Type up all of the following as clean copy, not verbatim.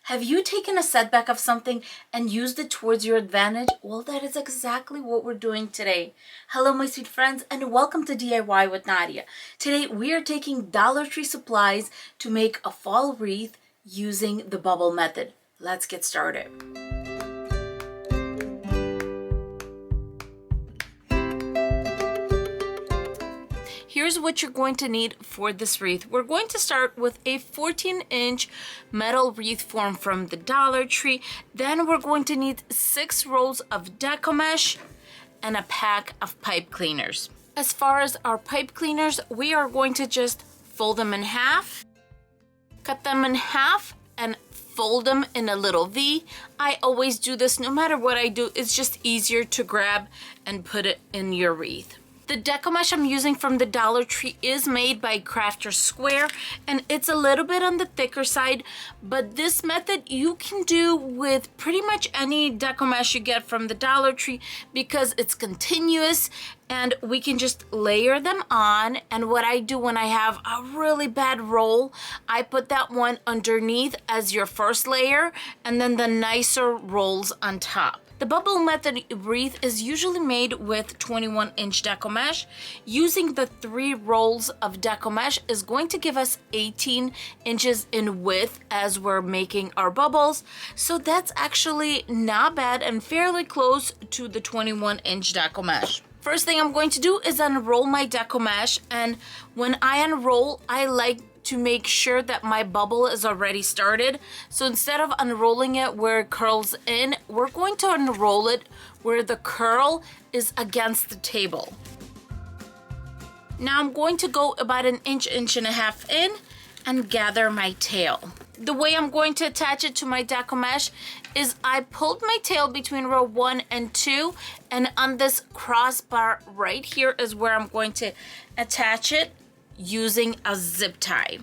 Have you taken a setback of something and used it towards your advantage? Well, that is exactly what we're doing today. Hello, my sweet friends, and welcome to DIY with Nadia. Today, we are taking Dollar Tree supplies to make a fall wreath using the bubble method. Let's get started. Here's what you're going to need for this wreath. We're going to start with a 14-inch metal wreath form from the Dollar Tree. Then we're going to need 6 rolls of deco mesh and a pack of pipe cleaners. As far as our pipe cleaners, we are going to just fold them in half, cut them in half, and fold them in a little V. I always do this no matter what I do. It's just easier to grab and put it in your wreath. The deco mesh I'm using from the Dollar Tree is made by Crafter's Square, and it's a little bit on the thicker side, but this method you can do with pretty much any deco mesh you get from the Dollar Tree because it's continuous and we can just layer them on. And what I do when I have a really bad roll, I put that one underneath as your first layer and then the nicer rolls on top. The bubble method wreath is usually made with 21-inch deco mesh. Using the 3 rolls of deco mesh is going to give us 18 inches in width as we're making our bubbles. So that's actually not bad and fairly close to the 21-inch deco mesh. First thing I'm going to do is unroll my deco mesh, and when I unroll, I like to make sure that my bubble is already started. So instead of unrolling it where it curls in, we're going to unroll it where the curl is against the table. Now I'm going to go about an inch and a half in and gather my tail. The way I'm going to attach it to my deco mesh is I pulled my tail between row 1 and 2, and on this crossbar right here is where I'm going to attach it using a zip tie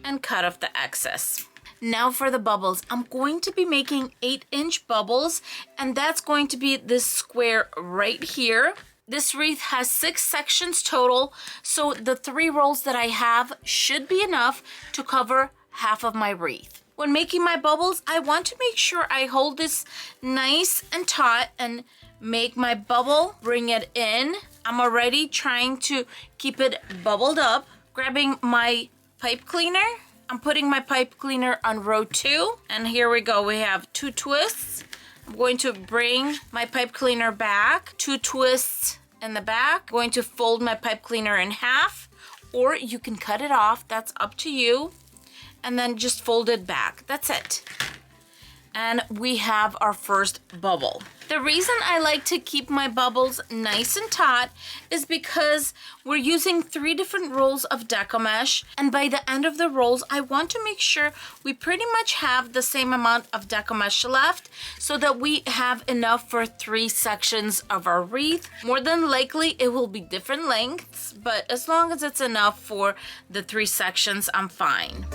and cut off the excess. Now for the bubbles, I'm going to be making 8-inch bubbles, and that's going to be this square right here. This wreath has 6 sections total, so the 3 rolls that I have should be enough to cover half of my wreath. When making my bubbles, I want to make sure I hold this nice and taut and make my bubble, bring it in. I'm already trying to keep it bubbled up. Grabbing my pipe cleaner, I'm putting my pipe cleaner on row 2, and here we go. We have 2 twists. I'm going to bring my pipe cleaner back, 2 twists in the back. I'm going to fold my pipe cleaner in half, or you can cut it off, that's up to you, and then just fold it back. That's it. And we have our first bubble. The reason I like to keep my bubbles nice and taut is because we're using 3 different rolls of deco mesh, and by the end of the rolls I want to make sure we pretty much have the same amount of deco mesh left so that we have enough for 3 sections of our wreath. More than likely it will be different lengths, but as long as it's enough for the 3 sections, I'm fine.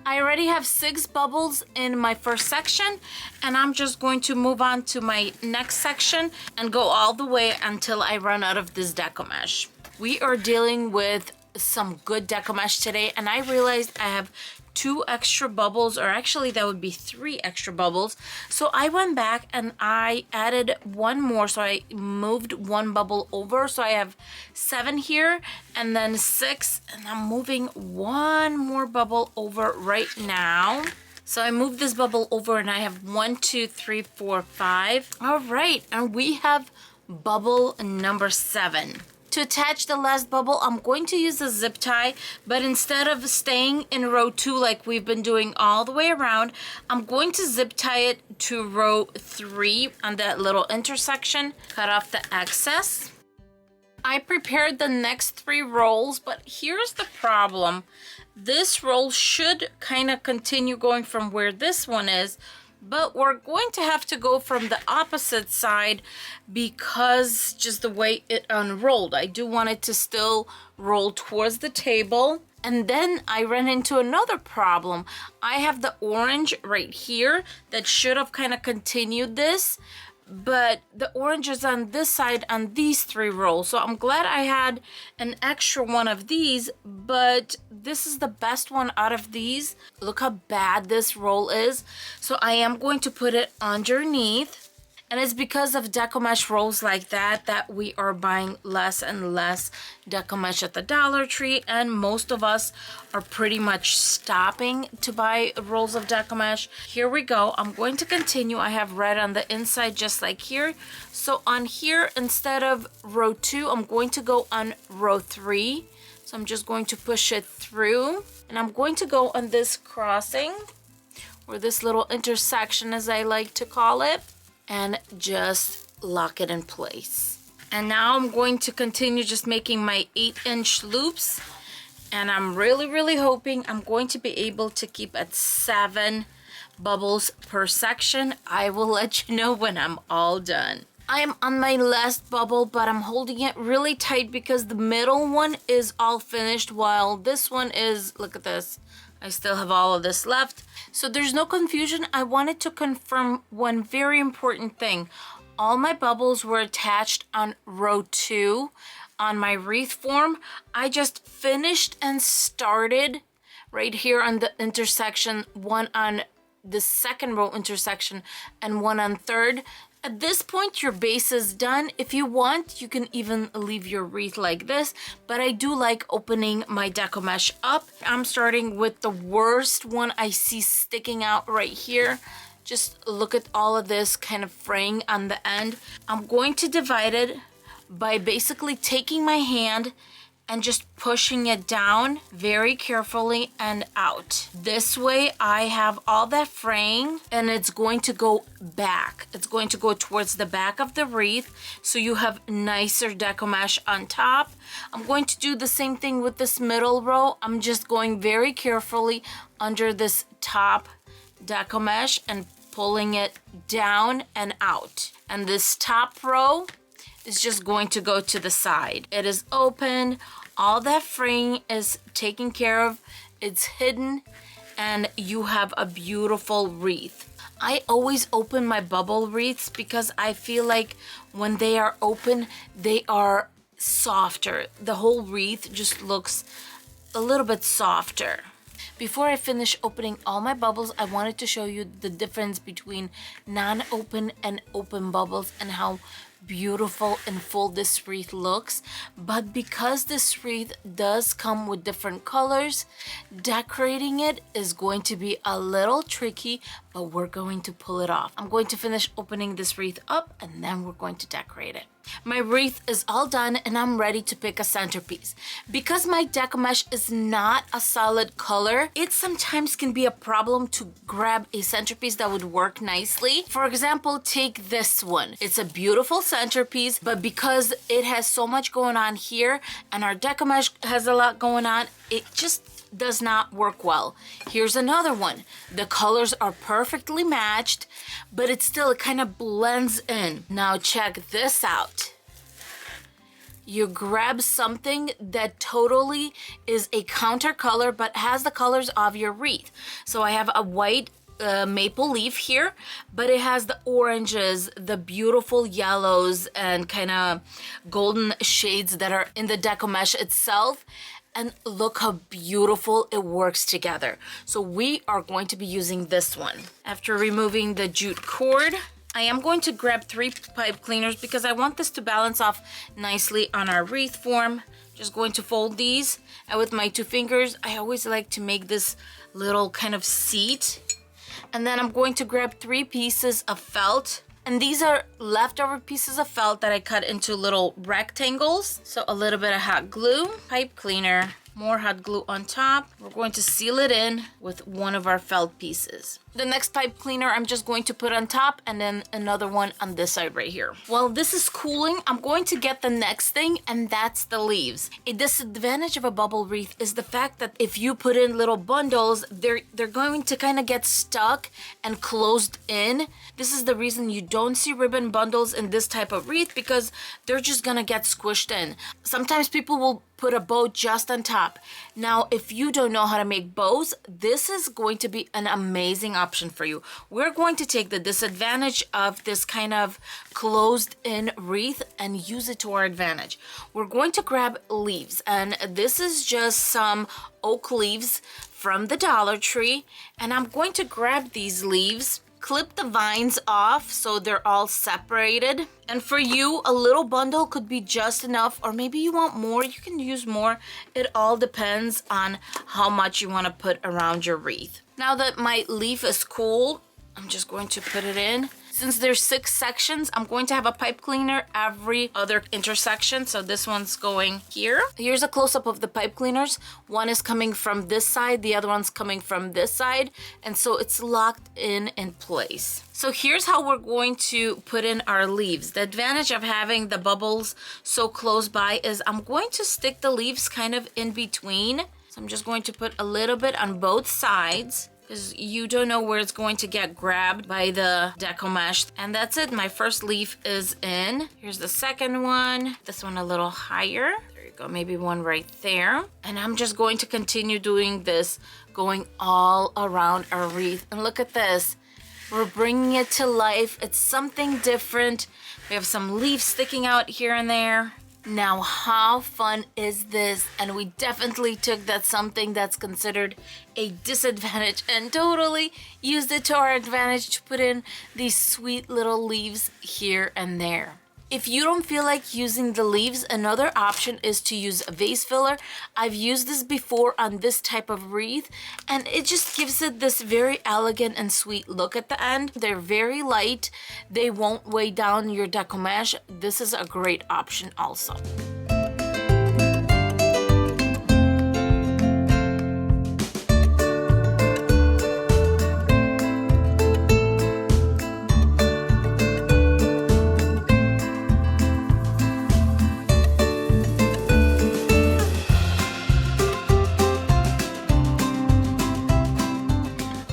I already have 6 bubbles in my first section, and I'm just going to move on to my next section and go all the way until I run out of this deco mesh. We are dealing with some good deco mesh today, and I realized I have 2 extra bubbles, or actually that would be 3 extra bubbles. So I went back and I added 1 more, so I moved 1 bubble over, so I have 7 here and then 6, and I'm moving 1 more bubble over right now. So I moved this bubble over and I have 1, 2, 3, 4, 5. All right, and we have bubble number 7. To attach the last bubble, I'm going to use a zip tie, but instead of staying in row 2 like we've been doing all the way around, I'm going to zip tie it to row 3 on that little intersection, cut off the excess. I prepared the next 3 rolls, but here's the problem. This roll should kind of continue going from where this one is, but we're going to have to go from the opposite side because just the way it unrolled. I do want it to still roll towards the table. And then I ran into another problem. I have the orange right here that should have kind of continued this, but the orange is on this side on these 3 rolls. So I'm glad I had an extra one of these, but this is the best one out of these. Look how bad this roll is. So I am going to put it underneath. And it's because of Deco Mesh rolls like that that we are buying less and less Deco Mesh at the Dollar Tree, and most of us are pretty much stopping to buy rolls of Deco Mesh. Here we go. I'm going to continue. I have red on the inside just like here. So on here, instead of row 2, I'm going to go on row 3. So I'm just going to push it through, and I'm going to go on this crossing, or this little intersection as I like to call it, and just lock it in place. And now I'm going to continue just making my 8-inch loops, and I'm really hoping I'm going to be able to keep at 7 bubbles per section. I will let you know when I'm all done. I am on my last bubble, but I'm holding it really tight because the middle one is all finished while this one is, look at this, I still have all of this left. So there's no confusion. I wanted to confirm one very important thing. All my bubbles were attached on row 2 on my wreath form. I just finished and started right here on the intersection, one on the second row intersection and one on third. At this point, your base is done. If you want, you can even leave your wreath like this, but I do like opening my Deco Mesh up. I'm starting with the worst one I see sticking out right here. Just look at all of this kind of fraying on the end. I'm going to divide it by basically taking my hand and just pushing it down very carefully and out. This way I have all that fraying, and it's going to go back. It's going to go towards the back of the wreath, so you have nicer Deco Mesh on top. I'm going to do the same thing with this middle row. I'm just going very carefully under this top Deco Mesh and pulling it down and out. And this top row is just going to go to the side. It is open, all that fraying is taken care of, it's hidden, and you have a beautiful wreath. I always open my bubble wreaths because I feel like when they are open, they are softer. The whole wreath just looks a little bit softer. Before I finish opening all my bubbles, I wanted to show you the difference between non-open and open bubbles and how beautiful and full this wreath looks. But because this wreath does come with different colors, decorating it is going to be a little tricky, but we're going to pull it off. I'm going to finish opening this wreath up, and then we're going to decorate it. My wreath is all done, and I'm ready to pick a centerpiece. Because my Deco Mesh is not a solid color, it sometimes can be a problem to grab a centerpiece that would work nicely. For example, take this one. It's a beautiful centerpiece, but because it has so much going on here and our Deco Mesh has a lot going on, it just does not work well. Here's another one. The colors are perfectly matched, but it still kind of blends in. Now check this out. You grab something that totally is a counter color but has the colors of your wreath. So I have a white maple leaf here, but it has the oranges, the beautiful yellows, and kind of golden shades that are in the Deco Mesh itself. And look how beautiful it works together. So we are going to be using this one. After removing the jute cord, I am going to grab 3 pipe cleaners because I want this to balance off nicely on our wreath form. Just going to fold these, and with my 2 fingers, I always like to make this little kind of seat. And then I'm going to grab 3 pieces of felt. And these are leftover pieces of felt that I cut into little rectangles. So a little bit of hot glue, pipe cleaner, more hot glue on top. We're going to seal it in with one of our felt pieces. The next pipe cleaner I'm just going to put on top, and then another one on this side right here. While this is cooling, I'm going to get the next thing, and that's the leaves. A disadvantage of a bubble wreath is the fact that if you put in little bundles, they're going to kind of get stuck and closed in. This is the reason you don't see ribbon bundles in this type of wreath, because they're just gonna get squished in. Sometimes people will put a bow just on top. Now, if you don't know how to make bows, this is going to be an amazing option for you. We're going to take the disadvantage of this kind of closed in wreath and use it to our advantage. We're going to grab leaves, and this is just some oak leaves from the Dollar Tree, and I'm going to grab these leaves, clip the vines off so they're all separated. And for you, a little bundle could be just enough, or maybe you want more, you can use more. It all depends on how much you want to put around your wreath. Now that my leaf is cool, I'm just going to put it in. Since there's 6 sections, I'm going to have a pipe cleaner every other intersection. So this one's going here. Here's a close-up of the pipe cleaners. One is coming from this side, the other one's coming from this side. And so it's locked in place. So here's how we're going to put in our leaves. The advantage of having the bubbles so close by is I'm going to stick the leaves kind of in between. So I'm just going to put a little bit on both sides, because you don't know where it's going to get grabbed by the deco mesh. And that's it. My first leaf is in. Here's the second one. This one a little higher. There you go. Maybe one right there. And I'm just going to continue doing this, going all around our wreath. And look at this. We're bringing it to life. It's something different. We have some leaves sticking out here and there. Now, how fun is this? And we definitely took that something that's considered a disadvantage and totally used it to our advantage to put in these sweet little leaves here and there. If you don't feel like using the leaves, another option is to use a vase filler. I've used this before on this type of wreath, and it just gives it this very elegant and sweet look at the end. They're very light. They won't weigh down your deco mesh. This is a great option also.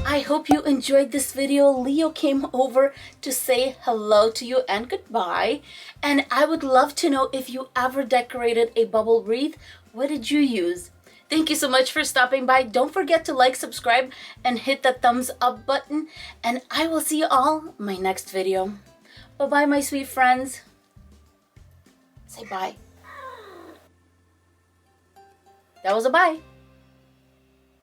I hope you enjoyed this video. Leo came over to say hello to you and goodbye. And I would love to know if you ever decorated a bubble wreath. What did you use? Thank you so much for stopping by. Don't forget to like, subscribe, and hit the thumbs up button. And I will see you all in my next video. Bye-bye, my sweet friends. Say bye. That was a bye.